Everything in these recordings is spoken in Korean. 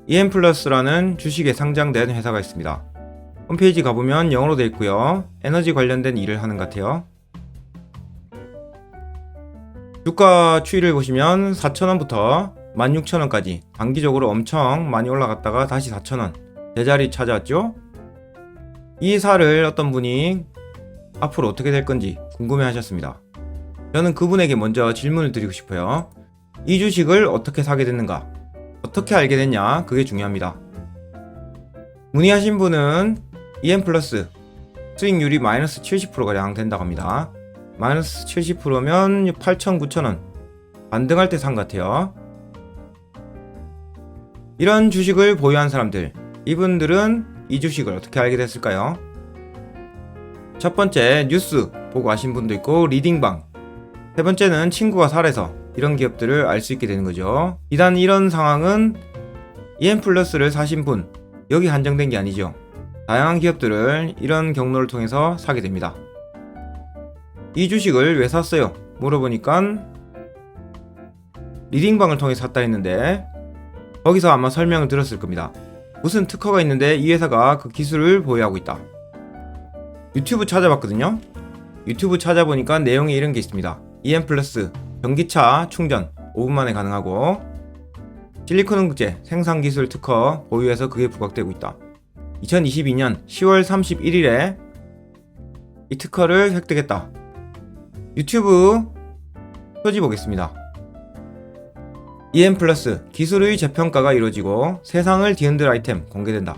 EM플러스라는 주식에 상장된 회사가 있습니다. 홈페이지 가보면 영어로 되어 있고요. 에너지 관련된 일을 하는 것 같아요. 주가 추이를 보시면 4,000원부터 16,000원까지 단기적으로 엄청 많이 올라갔다가 다시 4,000원 제자리 찾아왔죠. 이 사를 어떤 분이 앞으로 어떻게 될 건지 궁금해 하셨습니다. 저는 그분에게 먼저 질문을 드리고 싶어요. 이 주식을 어떻게 사게 됐는가? 어떻게 알게 됐냐? 그게 중요합니다. 문의하신 분은 EM플러스 수익률이 마이너스 70%가량 된다고 합니다. 마이너스 70%면 8,000, 9,000원 반등할 때 산 것 같아요. 이런 주식을 보유한 사람들, 이분들은 이 주식을 어떻게 알게 됐을까요? 첫 번째, 뉴스 보고 아신 분도 있고 리딩방. 세 번째는 친구가 살해서 이런 기업들을 알 수 있게 되는 거죠. 비단 이런 상황은 EM플러스를 사신 분 여기 한정된 게 아니죠. 다양한 기업들을 이런 경로를 통해서 사게 됩니다. 이 주식을 왜 샀어요? 물어보니까 리딩방을 통해 샀다 했는데 거기서 아마 설명을 들었을 겁니다. 무슨 특허가 있는데 이 회사가 그 기술을 보유하고 있다. 유튜브 찾아봤거든요. 유튜브 찾아보니까 내용에 이런 게 있습니다. EM플러스 전기차 충전 5분 만에 가능하고 실리콘응급제 생산기술 특허 보유해서 그게 부각되고 있다. 2022년 10월 31일에 이 특허를 획득했다. 유튜브 표지 보겠습니다. EM플러스 기술의 재평가가 이루어지고 세상을 뒤흔들 아이템 공개된다.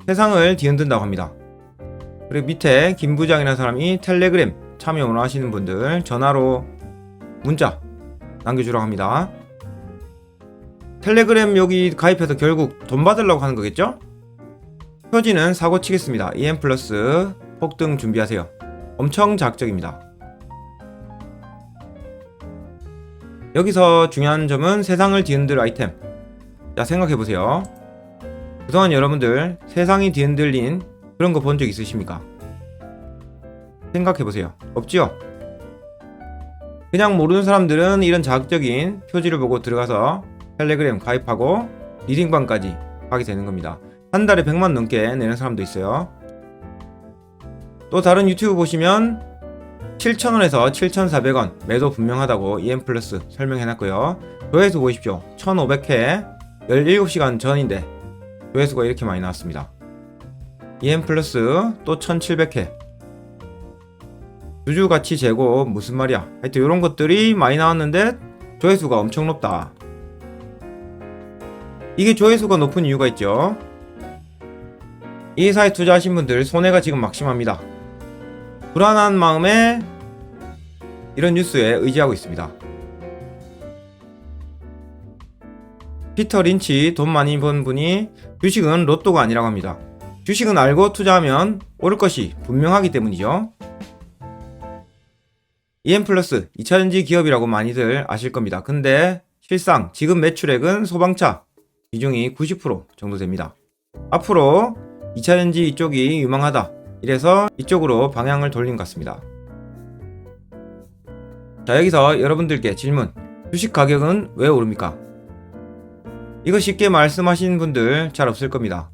세상을 뒤흔든다고 합니다. 그리고 밑에 김 부장이라는 사람이 텔레그램 참여 원하시는 분들 전화로 문자 남겨주라고 합니다. 텔레그램 여기 가입해서 결국 돈 받으려고 하는 거겠죠? 표지는 사고 치겠습니다. EM플러스 폭등 준비하세요. 엄청 자극적입니다. 여기서 중요한 점은 세상을 뒤흔들 아이템. 자, 생각해보세요. 그동안 여러분들 세상이 뒤흔들린 그런 거 본 적 있으십니까? 생각해보세요. 없지요? 그냥 모르는 사람들은 이런 자극적인 표지를 보고 들어가서 텔레그램 가입하고 리딩방까지 하게 되는 겁니다. 한 달에 100만 넘게 내는 사람도 있어요. 또 다른 유튜브 보시면 7,000원에서 7,400원 매도 분명하다고 EM플러스 설명해놨고요. 조회수 보십시오. 1,500회 17시간 전인데 조회수가 이렇게 많이 나왔습니다. EM플러스 또 1,700회 주주가치 재고 무슨 말이야. 하여튼 이런 것들이 많이 나왔는데 조회수가 엄청 높다. 이게 조회수가 높은 이유가 있죠. 이 회사에 투자하신 분들 손해가 지금 막심합니다. 불안한 마음에 이런 뉴스에 의지하고 있습니다. 피터 린치 돈 많이 번 분이 주식은 로또가 아니라고 합니다. 주식은 알고 투자하면 오를 것이 분명하기 때문이죠. EM플러스 2차전지 기업이라고 많이들 아실 겁니다. 근데 실상 지금 매출액은 소방차 비중이 90% 정도 됩니다. 앞으로 2차전지 이쪽이 유망하다. 이래서 이쪽으로 방향을 돌린 것 같습니다. 자, 여기서 여러분들께 질문. 주식 가격은 왜 오릅니까? 이거 쉽게 말씀하시는 분들 잘 없을 겁니다.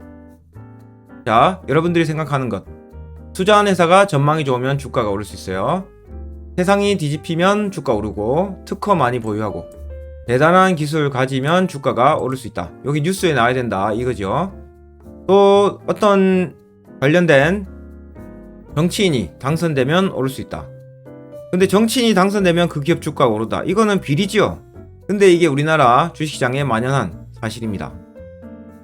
자, 여러분들이 생각하는 것. 투자한 회사가 전망이 좋으면 주가가 오를 수 있어요. 세상이 뒤집히면 주가 오르고 특허 많이 보유하고 대단한 기술 가지면 주가가 오를 수 있다. 여기 뉴스에 나와야 된다 이거죠. 또 어떤 관련된 정치인이 당선되면 오를 수 있다. 근데 정치인이 당선되면 그 기업 주가가 오르다. 이거는 비리지요. 근데 이게 우리나라 주식시장에 만연한 사실입니다.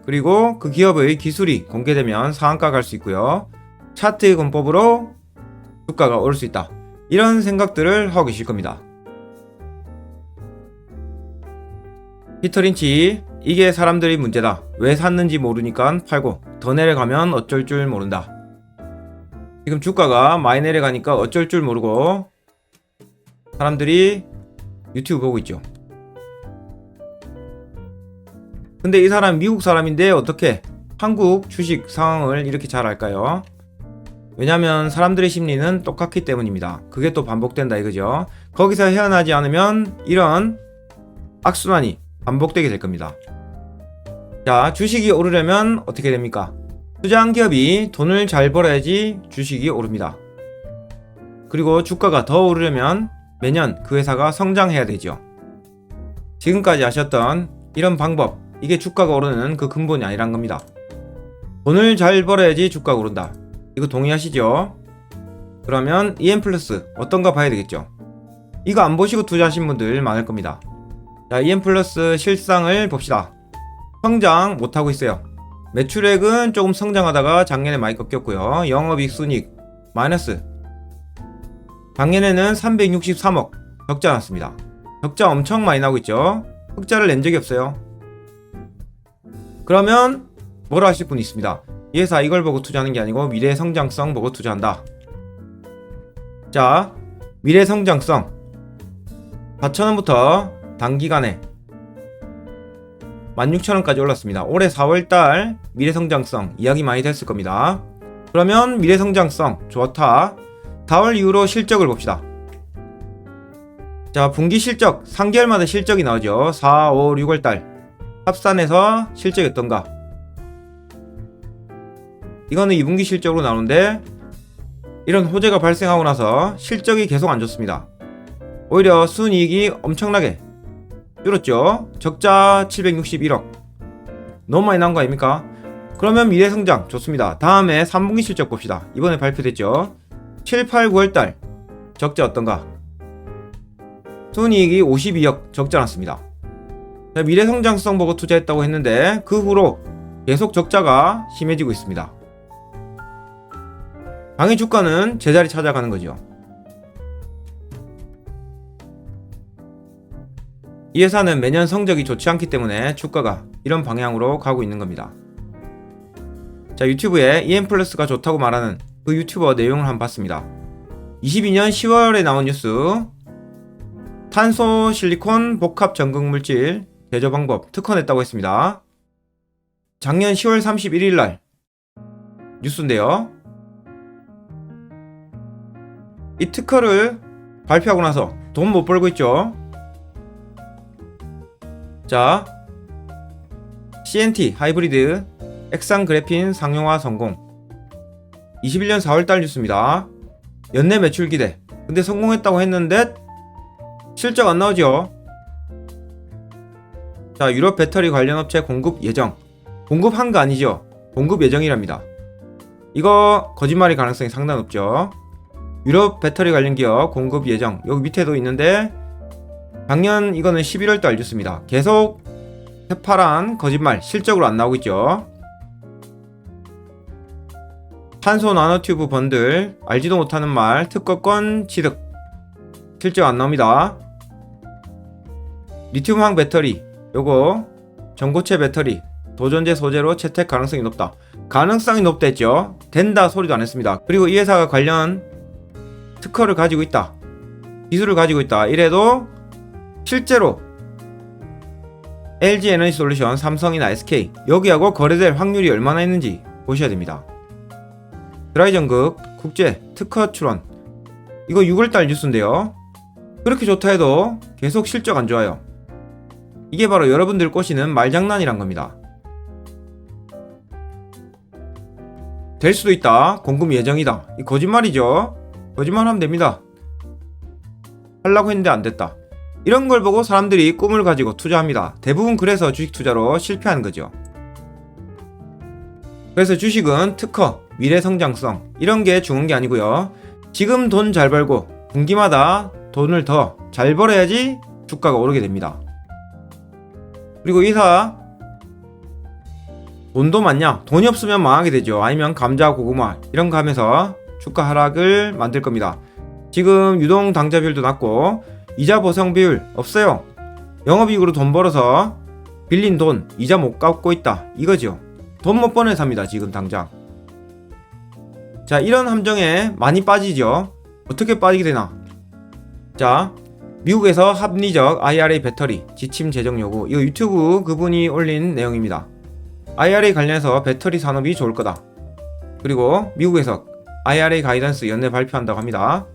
그리고 그 기업의 기술이 공개되면 상한가 갈 수 있고요. 차트 공법으로 주가가 오를 수 있다. 이런 생각들을 하고 계실 겁니다. 피터 린치, 이게 사람들이 문제다. 왜 샀는지 모르니까 팔고 더 내려가면 어쩔 줄 모른다. 지금 주가가 많이 내려가니까 어쩔 줄 모르고 사람들이 유튜브 보고 있죠. 근데 이 사람 미국 사람인데 어떻게 한국 주식 상황을 이렇게 잘 알까요? 왜냐면 사람들의 심리는 똑같기 때문입니다. 그게 또 반복된다 이거죠. 거기서 헤어나지 않으면 이런 악순환이 반복되게 될 겁니다. 자, 주식이 오르려면 어떻게 됩니까? 투자한 기업이 돈을 잘 벌어야지 주식이 오릅니다. 그리고 주가가 더 오르려면 매년 그 회사가 성장해야 되죠. 지금까지 아셨던 이런 방법, 이게 주가가 오르는 그 근본이 아니란 겁니다. 돈을 잘 벌어야지 주가가 오른다. 이거 동의하시죠? 그러면 EM 플러스 어떤가 봐야 되겠죠. 이거 안 보시고 투자하신 분들 많을 겁니다. 자, EM 플러스 실상을 봅시다. 성장 못하고 있어요. 매출액은 조금 성장하다가 작년에 많이 꺾였고요. 영업이익 순이익 마이너스. 작년에는 363억 적자 났습니다. 적자 엄청 많이 나고 있죠. 흑자를 낸 적이 없어요. 그러면 뭐라 하실 분이 있습니다. 이 회사 이걸 보고 투자하는 게 아니고 미래 성장성 보고 투자한다. 자, 미래 성장성 4,000원부터 단기간에 16,000원까지 올랐습니다. 올해 4월달 미래성장성 이야기 많이 됐을 겁니다. 그러면 미래성장성 좋다. 4월 이후로 실적을 봅시다. 자, 분기 실적 3개월마다 실적이 나오죠. 4, 5, 6월달 합산해서 실적이 어떤가. 이거는 2분기 실적으로 나오는데 이런 호재가 발생하고 나서 실적이 계속 안 좋습니다. 오히려 순이익이 엄청나게 줄었죠. 적자 761억. 너무 많이 나온 거 아닙니까? 그러면 미래성장 좋습니다. 다음에 3분기 실적 봅시다. 이번에 발표됐죠. 7, 8, 9월달 적자 어떤가? 순이익이 52억 적자 났습니다. 자, 미래성장성 보고 투자했다고 했는데 그 후로 계속 적자가 심해지고 있습니다. 당일 주가는 제자리 찾아가는 거죠. 이 회사는 매년 성적이 좋지 않기 때문에 주가가 이런 방향으로 가고 있는 겁니다. 자, 유튜브에 EM 플러스가 좋다고 말하는 그 유튜버 내용을 한번 봤습니다. 22년 10월에 나온 뉴스. 탄소 실리콘 복합 전극 물질 제조 방법 특허냈다고 했습니다. 작년 10월 31일 날 뉴스인데요. 이 특허를 발표하고 나서 돈 못 벌고 있죠. 자, CNT 하이브리드 액상 그래핀 상용화 성공. 21년 4월달 뉴스입니다. 연내 매출 기대. 근데 성공했다고 했는데 실적 안 나오죠. 자, 유럽 배터리 관련 업체 공급 예정. 공급한 거 아니죠. 공급 예정이랍니다. 이거 거짓말일 가능성이 상당히 높죠. 유럽 배터리 관련 기업 공급 예정. 여기 밑에도 있는데 작년 이거는 11월달 뉴스입니다. 계속 새파란 거짓말 실적으로 안 나오고 있죠. 탄소 나노튜브 번들 알지도 못하는 말 특허권 취득 실적 안 나옵니다. 리튬황 배터리 요거 전고체 배터리 도전제 소재로 채택 가능성이 높다. 가능성이 높다 했죠. 된다 소리도 안 했습니다. 그리고 이 회사가 관련 특허를 가지고 있다. 기술을 가지고 있다. 이래도 실제로 LG 에너지 솔루션, 삼성이나 SK 여기하고 거래될 확률이 얼마나 있는지 보셔야 됩니다. 드라이전극 국제 특허 출원. 이거 6월달 뉴스인데요. 그렇게 좋다 해도 계속 실적 안 좋아요. 이게 바로 여러분들 꼬시는 말장난이란 겁니다. 될 수도 있다. 공급 예정이다. 이 거짓말이죠. 거짓말하면 됩니다. 하려고 했는데 안 됐다. 이런 걸 보고 사람들이 꿈을 가지고 투자합니다. 대부분 그래서 주식 투자로 실패하는 거죠. 그래서 주식은 특허, 미래 성장성 이런 게 중요한 게 아니고요. 지금 돈 잘 벌고 분기마다 돈을 더 잘 벌어야지 주가가 오르게 됩니다. 그리고 이 회사 돈도 많냐? 돈이 없으면 망하게 되죠. 아니면 감자, 고구마 이런 거 하면서 주가 하락을 만들 겁니다. 지금 유동 당좌 비율도 낮고 이자 보상 비율 없어요. 영업이익으로 돈 벌어서 빌린 돈 이자 못 갚고 있다 이거죠. 돈 못 버는 회사입니다 지금 당장. 자, 이런 함정에 많이 빠지죠. 어떻게 빠지게 되나. 자, 미국에서 합리적 IRA 배터리 지침 제정 요구. 이거 유튜브 그분이 올린 내용입니다. IRA 관련해서 배터리 산업이 좋을 거다. 그리고 미국에서 IRA 가이던스 연내 발표한다고 합니다.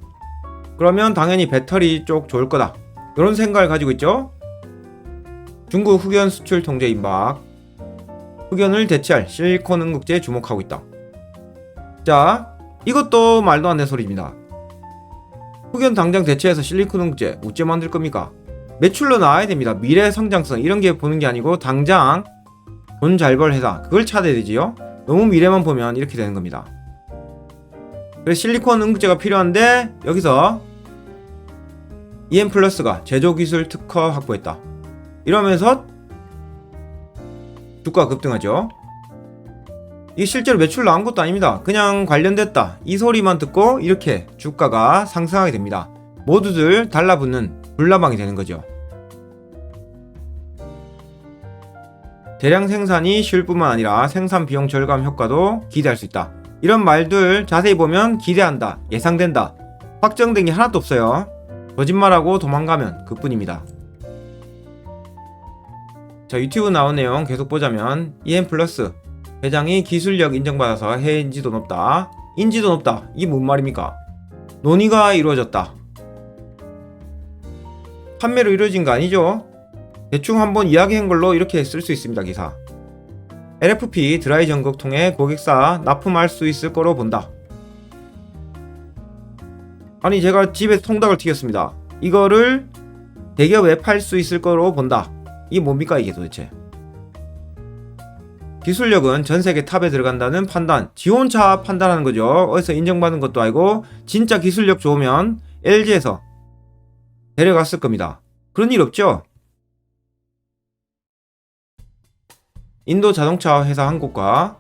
그러면 당연히 배터리 쪽 좋을 거다. 이런 생각을 가지고 있죠. 중국 흑연 수출 통제 임박. 흑연을 대체할 실리콘 응급제에 주목하고 있다. 자, 이것도 말도 안 되는 소리입니다. 흑연 당장 대체해서 실리콘 응급제 어째 만들 겁니까? 매출로 나와야 됩니다. 미래 성장성 이런 게 보는 게 아니고 당장 돈 잘 벌 회사 그걸 찾아야 되지요. 너무 미래만 보면 이렇게 되는 겁니다. 그래서 실리콘 응급제가 필요한데 여기서 EM플러스가 제조기술 특허 확보했다. 이러면서 주가가 급등하죠. 이게 실제로 매출 나온 것도 아닙니다. 그냥 관련됐다 이 소리만 듣고 이렇게 주가가 상승하게 됩니다. 모두들 달라붙는 불나방이 되는 거죠. 대량 생산이 쉬울 뿐만 아니라 생산 비용 절감 효과도 기대할 수 있다. 이런 말들 자세히 보면 기대한다, 예상된다, 확정된 게 하나도 없어요. 거짓말하고 도망가면 그뿐입니다. 자, 유튜브 나온 내용 계속 보자면 EM플러스 회장이 기술력 인정받아서 해외 인지도 높다. 인지도 높다. 이게 뭔 말입니까? 논의가 이루어졌다. 판매로 이루어진 거 아니죠? 대충 한번 이야기한 걸로 이렇게 쓸 수 있습니다. 기사. LFP 드라이 전극 통해 고객사 납품할 수 있을 거로 본다. 아니 제가 집에 통닭을 튀겼습니다. 이거를 대기업에 팔 수 있을 거로 본다. 이게 뭡니까 이게 도대체? 기술력은 전세계 탑에 들어간다는 판단, 지원차 판단하는 거죠. 어디서 인정받은 것도 아니고 진짜 기술력 좋으면 LG에서 데려갔을 겁니다. 그런 일 없죠? 인도 자동차 회사 한 곳과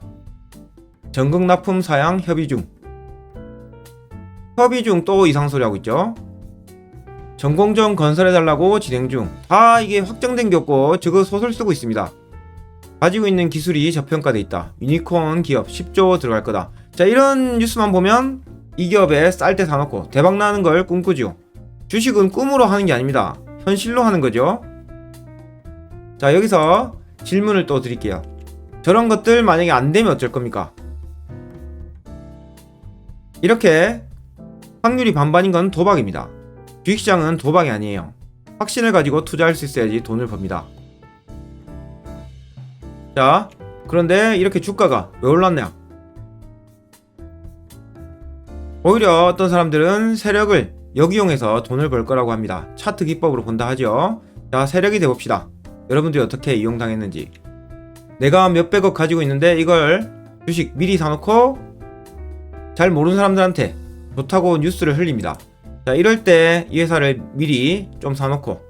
전극 납품 사양 협의 중. 또 이상 소리 하고 있죠. 전공정 건설해달라고 진행 중. 다 이게 확정된 게 없고 저거 소설 쓰고 있습니다. 가지고 있는 기술이 저평가돼 있다. 유니콘 기업 10조 들어갈 거다. 자, 이런 뉴스만 보면 이 기업에 쌀 때 사놓고 대박 나는 걸 꿈꾸죠. 주식은 꿈으로 하는 게 아닙니다. 현실로 하는 거죠. 자, 여기서 질문을 또 드릴게요. 저런 것들 만약에 안 되면 어쩔 겁니까? 이렇게 확률이 반반인 건 도박입니다. 주식시장은 도박이 아니에요. 확신을 가지고 투자할 수 있어야지 돈을 법니다. 자, 그런데 이렇게 주가가 왜 올랐냐? 오히려 어떤 사람들은 세력을 역이용해서 돈을 벌 거라고 합니다. 차트 기법으로 본다 하죠. 자, 세력이 돼봅시다. 여러분들이 어떻게 이용당했는지. 내가 몇백억 가지고 있는데 이걸 주식 미리 사놓고 잘 모르는 사람들한테 좋다고 뉴스를 흘립니다. 자, 이럴 때 이 회사를 미리 좀 사놓고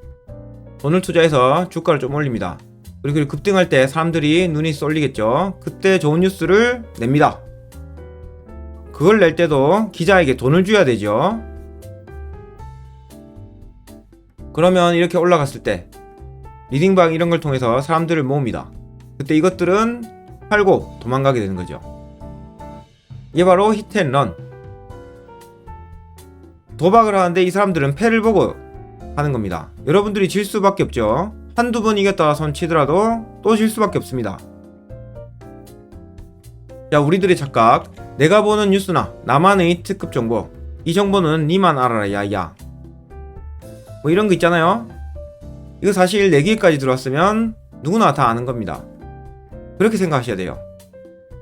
돈을 투자해서 주가를 좀 올립니다. 그리고 급등할 때 사람들이 눈이 쏠리겠죠. 그때 좋은 뉴스를 냅니다. 그걸 낼 때도 기자에게 돈을 줘야 되죠. 그러면 이렇게 올라갔을 때 리딩방 이런 걸 통해서 사람들을 모읍니다. 그때 이것들은 팔고 도망가게 되는 거죠. 이게 바로 히트앤런. 도박을 하는데 이 사람들은 패를 보고 하는 겁니다. 여러분들이 질 수밖에 없죠. 한두 번 이겼다가 손 치더라도 또 질 수밖에 없습니다. 자, 우리들의 착각. 내가 보는 뉴스나 나만의 특급 정보, 이 정보는 니만 알아라 야야, 뭐 이런 거 있잖아요. 이거 사실 내 귀에까지 들어왔으면 누구나 다 아는 겁니다. 그렇게 생각하셔야 돼요.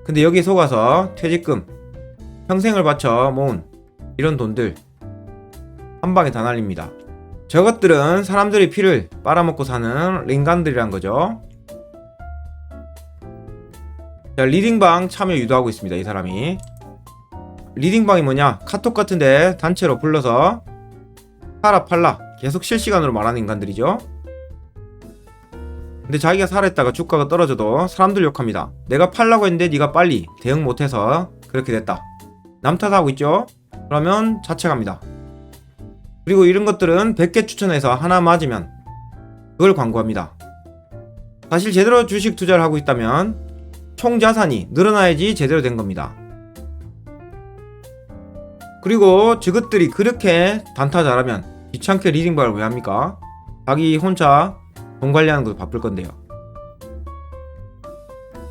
근데 여기에 속아서 퇴직금, 평생을 바쳐 모은 이런 돈들 한 방에 다 날립니다. 저것들은 사람들의 피를 빨아먹고 사는 링간들이란 거죠. 자, 리딩방 참여 유도하고 있습니다. 이 사람이. 리딩방이 뭐냐? 카톡 같은데 단체로 불러서 팔아 팔라 계속 실시간으로 말하는 인간들이죠. 근데 자기가 살아있다가 주가가 떨어져도 사람들 욕합니다. 내가 팔라고 했는데 네가 빨리 대응 못해서 그렇게 됐다. 남 탓하고 있죠. 그러면 자책합니다. 그리고 이런 것들은 100개 추천해서 하나 맞으면 그걸 광고합니다. 사실 제대로 주식 투자를 하고 있다면 총 자산이 늘어나야지 제대로 된 겁니다. 그리고 저것들이 그렇게 단타 잘하면 귀찮게 리딩방을 왜 합니까? 자기 혼자 돈 관리하는 것도 바쁠 건데요.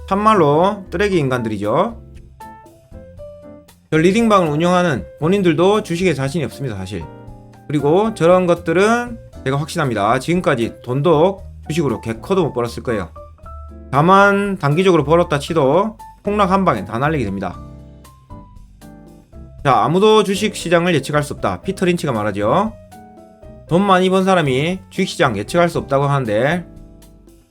참말로 쓰레기 인간들이죠. 저 리딩방을 운영하는 본인들도 주식에 자신이 없습니다. 사실. 그리고 저런 것들은 제가 확신합니다. 지금까지 돈도 주식으로 개커도 못 벌었을 거예요. 다만 단기적으로 벌었다 치도 폭락 한 방에 다 날리게 됩니다. 자, 아무도 주식시장을 예측할 수 없다. 피터 린치가 말하죠. 돈 많이 번 사람이 주식시장 예측할 수 없다고 하는데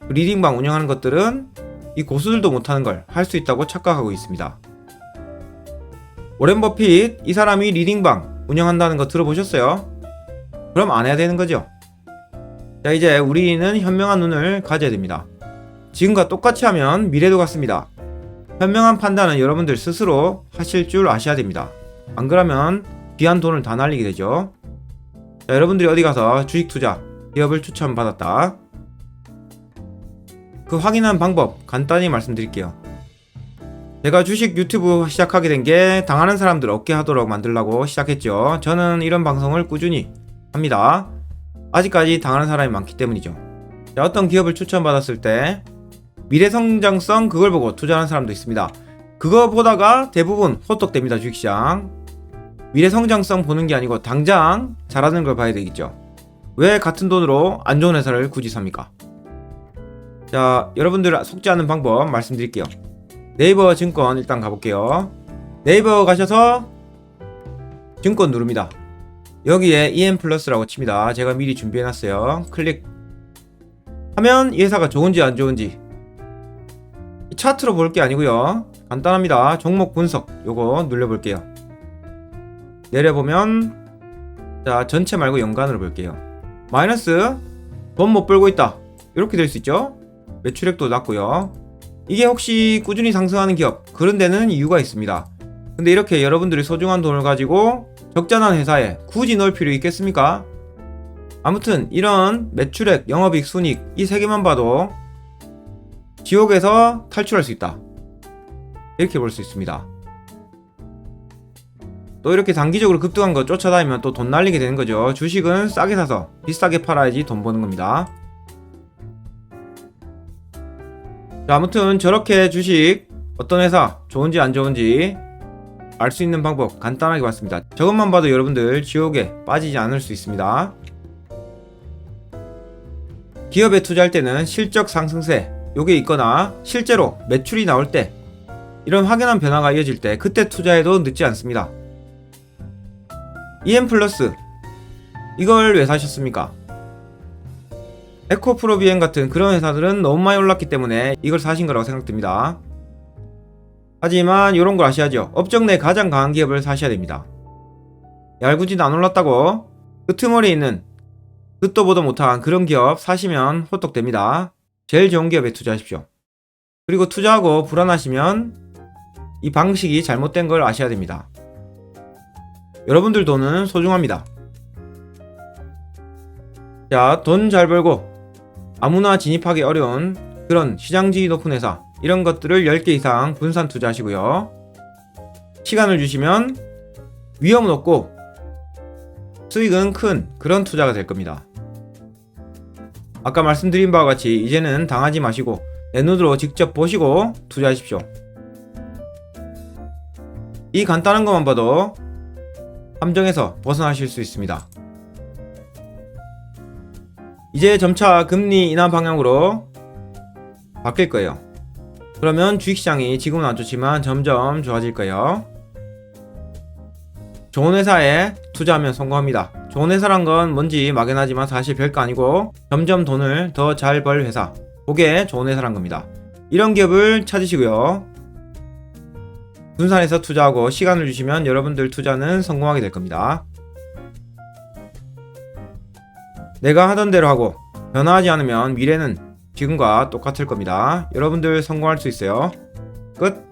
리딩방 운영하는 것들은 이 고수들도 못하는 걸 할 수 있다고 착각하고 있습니다. 워렌 버핏, 이 사람이 리딩방 운영한다는 거 들어보셨어요? 그럼 안 해야 되는 거죠. 자, 이제 우리는 현명한 눈을 가져야 됩니다. 지금과 똑같이 하면 미래도 같습니다. 현명한 판단은 여러분들 스스로 하실 줄 아셔야 됩니다. 안 그러면 귀한 돈을 다 날리게 되죠. 자, 여러분들이 어디 가서 주식 투자 기업을 추천받았다. 그 확인한 방법 간단히 말씀드릴게요. 제가 주식 유튜브 시작하게 된 게 당하는 사람들 얻게 하도록 만들려고 시작했죠. 저는 이런 방송을 꾸준히 합니다. 아직까지 당하는 사람이 많기 때문이죠. 자, 어떤 기업을 추천받았을 때 미래 성장성 그걸 보고 투자하는 사람도 있습니다. 그거 보다가 대부분 호떡됩니다. 주식시장 미래 성장성 보는 게 아니고 당장 잘하는 걸 봐야 되겠죠. 왜 같은 돈으로 안 좋은 회사를 굳이 삽니까? 자, 여러분들 속지 않는 방법 말씀드릴게요. 네이버 증권 일단 가볼게요. 네이버 가셔서 증권 누릅니다. 여기에 EM플러스라고 칩니다. 제가 미리 준비해놨어요. 클릭 하면 이 회사가 좋은지 안 좋은지 차트로 볼 게 아니고요. 간단합니다. 종목 분석 요거 눌러볼게요. 내려보면 자, 전체 말고 연간으로 볼게요. 마이너스 돈 못 벌고 있다 이렇게 될 수 있죠. 매출액도 낮고요. 이게 혹시 꾸준히 상승하는 기업 그런 데는 이유가 있습니다. 근데 이렇게 여러분들이 소중한 돈을 가지고 적자난 회사에 굳이 넣을 필요 있겠습니까? 아무튼 이런 매출액, 영업이익, 순이익 이 세 개만 봐도 지옥에서 탈출할 수 있다 이렇게 볼 수 있습니다. 또 이렇게 단기적으로 급등한 거 쫓아다니면 또 돈 날리게 되는 거죠. 주식은 싸게 사서 비싸게 팔아야지 돈 버는 겁니다. 자, 아무튼 저렇게 주식 어떤 회사 좋은지 안 좋은지 알 수 있는 방법 간단하게 봤습니다. 저것만 봐도 여러분들 지옥에 빠지지 않을 수 있습니다. 기업에 투자할 때는 실적 상승세 요게 있거나 실제로 매출이 나올 때 이런 확연한 변화가 이어질 때 그때 투자해도 늦지 않습니다. EM플러스 이걸 왜 사셨습니까? 에코프로비엔 같은 그런 회사들은 너무 많이 올랐기 때문에 이걸 사신 거라고 생각됩니다. 하지만 이런 걸 아셔야죠. 업종 내 가장 강한 기업을 사셔야 됩니다. 얄궂이 안 올랐다고 끄트머리에 있는 듣도 보도 못한 그런 기업 사시면 호떡됩니다. 제일 좋은 기업에 투자하십시오. 그리고 투자하고 불안하시면 이 방식이 잘못된 걸 아셔야 됩니다. 여러분들 돈은 소중합니다. 자, 돈 잘 벌고 아무나 진입하기 어려운 그런 시장지위 높은 회사 이런 것들을 10개 이상 분산 투자하시고요. 시간을 주시면 위험은 없고 수익은 큰 그런 투자가 될 겁니다. 아까 말씀드린 바와 같이 이제는 당하지 마시고 내 눈으로 직접 보시고 투자하십시오. 이 간단한 것만 봐도 함정에서 벗어나실 수 있습니다. 이제 점차 금리 인하 방향으로 바뀔 거예요. 그러면 주식시장이 지금은 안 좋지만 점점 좋아질 거예요. 좋은 회사에 투자하면 성공합니다. 좋은 회사란 건 뭔지 막연하지만 사실 별거 아니고 점점 돈을 더 잘 벌 회사 그게 좋은 회사란 겁니다. 이런 기업을 찾으시고요. 분산해서 투자하고 시간을 주시면 여러분들 투자는 성공하게 될 겁니다. 내가 하던 대로 하고 변화하지 않으면 미래는 지금과 똑같을 겁니다. 여러분들 성공할 수 있어요. 끝.